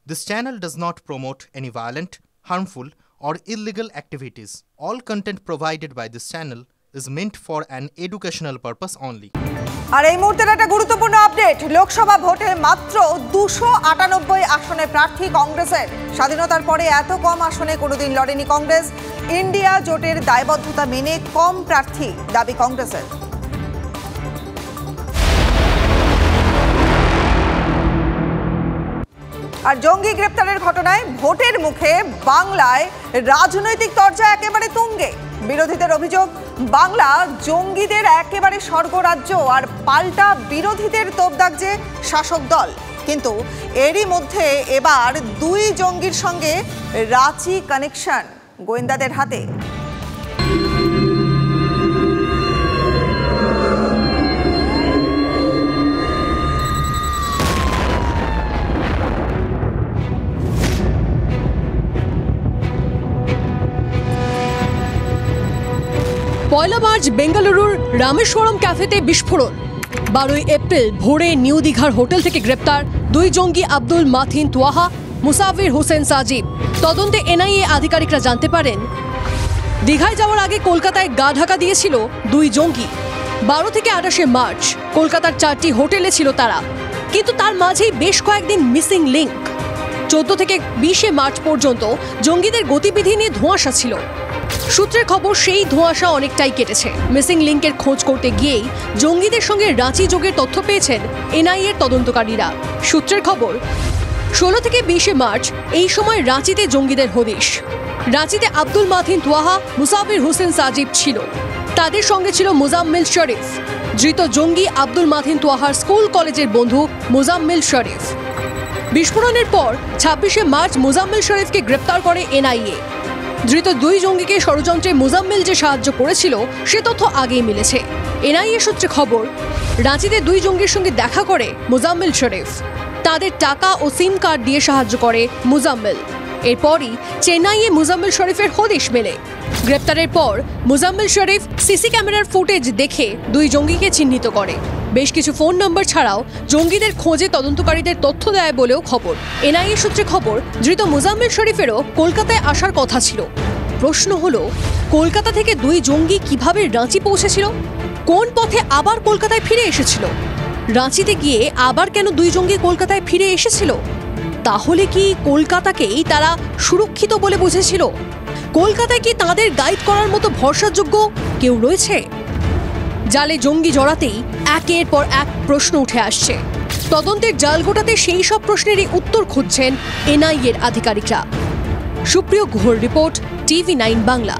This channel does not promote any violent, harmful, or illegal activities. All content provided by this channel is meant for an educational purpose only. আর এই মুহূর্তের একটা গুরুত্বপূর্ণ update, Lok Sabha ভোটে মাত্র 298 আসনে প্রার্থী কংগ্রেসের। স্বাধীনতার পরে এত কম আসনে কোনোদিন লড়েনি কংগ্রেস। ইন্ডিয়া জোটের দায়বদ্ধতা মেনে কম প্রার্থী দাবি কংগ্রেসের। আর জঙ্গি গ্রেপ্তারের ঘটনায় ভোটের মুখে বাংলায় রাজনৈতিক তরজা একেবারে তুঙ্গে। বিরোধীদের অভিযোগ, বাংলা জঙ্গিদের একেবারে স্বর্গরাজ্য, আর পাল্টা বিরোধীদের তোপ দাগছে শাসক দল। কিন্তু এরই মধ্যে এবার দুই জঙ্গির সঙ্গে রাঁচি কানেকশন গোয়েন্দাদের হাতে। পয়লা মার্চ বেঙ্গালুরুর রামেশ্বরম ক্যাফেতে বিস্ফোরণ। 12 এপ্রিল ভোরে নিউ দীঘার হোটেল থেকে গ্রেপ্তার দুই জঙ্গি আব্দুল মাথিন তোয়াহা, মুসাফির হোসেন সাজিব। তদন্তে এনআইএ আধিকারিকরা জানতে পারেন, দীঘায় যাওয়ার আগে কলকাতায় গা ঢাকা দিয়েছিল দুই জঙ্গি। 12 থেকে 28 মার্চ কলকাতার 4টি হোটেলে ছিল তারা, কিন্তু তার মাঝেই বেশ কয়েকদিন মিসিং লিঙ্ক। 14 থেকে 20 মার্চ পর্যন্ত জঙ্গিদের গতিবিধি নিয়ে ধোঁয়াশা ছিল। সূত্রের খবর, সেই ধোঁয়াশা অনেকটাই কেটেছে। মিসিং লিঙ্কের খোঁজ করতে গিয়েই জঙ্গিদের সঙ্গে রাঁচি যোগের তথ্য পেয়েছেন এনআইএর তদন্তকারীরা। সূত্রের খবর, 16 থেকে 20 মার্চ এই সময় রাঁচিতে জঙ্গিদের হদিশ। রাঁচিতে আব্দুল মাথিন তোয়াহা, মুসাফির হোসেন সাজিব ছিল। তাদের সঙ্গে ছিল মোজাম্মেল শরীফ। ধৃত জঙ্গি আব্দুল মাথিন তোয়াহার স্কুল কলেজের বন্ধু মোজাম্মেল শরীফ। বিস্ফোরণের পর 26 মার্চ মোজাম্মেল শরীফকে গ্রেপ্তার করে এনআইএ। ধৃত দুই জঙ্গিকে ষড়যন্ত্রে মোজাম্মেল যে সাহায্য করেছিল সে তথ্য আগেই মিলেছে। এনআইএ সূত্রে খবর, রাঁচিতে দুই জঙ্গির সঙ্গে দেখা করে মোজাম্মেল শরীফ। তাদের টাকা ও সিম কার্ড দিয়ে সাহায্য করে মোজাম্মেল। এরপরই চেন্নাইয়ে মোজাম্মেল শরীফের হদিশ মেলে। গ্রেপ্তারের পর মোজাম্মেল শরীফ সিসি ক্যামেরার ফুটেজ দেখে দুই জঙ্গিকে চিহ্নিত করে। বেশ কিছু ফোন নম্বর ছাড়াও জঙ্গিদের খোঁজে তদন্তকারীদের তথ্য দেয় বলেও খবর। এনআইএ সূত্রে খবর, ধৃত মোজাম্মেল শরীফেরও কলকাতায় আসার কথা ছিল। প্রশ্ন হলো, কলকাতা থেকে দুই জঙ্গি কিভাবে রাঁচি পৌঁছেছিল? কোন পথে আবার কলকাতায় ফিরে এসেছিল? রাঁচিতে গিয়ে আবার কেন দুই জঙ্গি কলকাতায় ফিরে এসেছিল? তাহলে কি কলকাতাকেই তারা সুরক্ষিত বলে বুঝেছিল? কলকাতায় কি তাদের গাইড করার মতো ভরসাযোগ্য কেউ রয়েছে? জালে জঙ্গি জড়াতেই একের পর এক প্রশ্ন উঠে আসছে। তদন্তের জাল গোটাতে সেই সব প্রশ্নেরই উত্তর খুঁজছেন এনআইএর আধিকারিকরা। সুপ্রিয় ঘোর রিপোর্ট, TV9 বাংলা।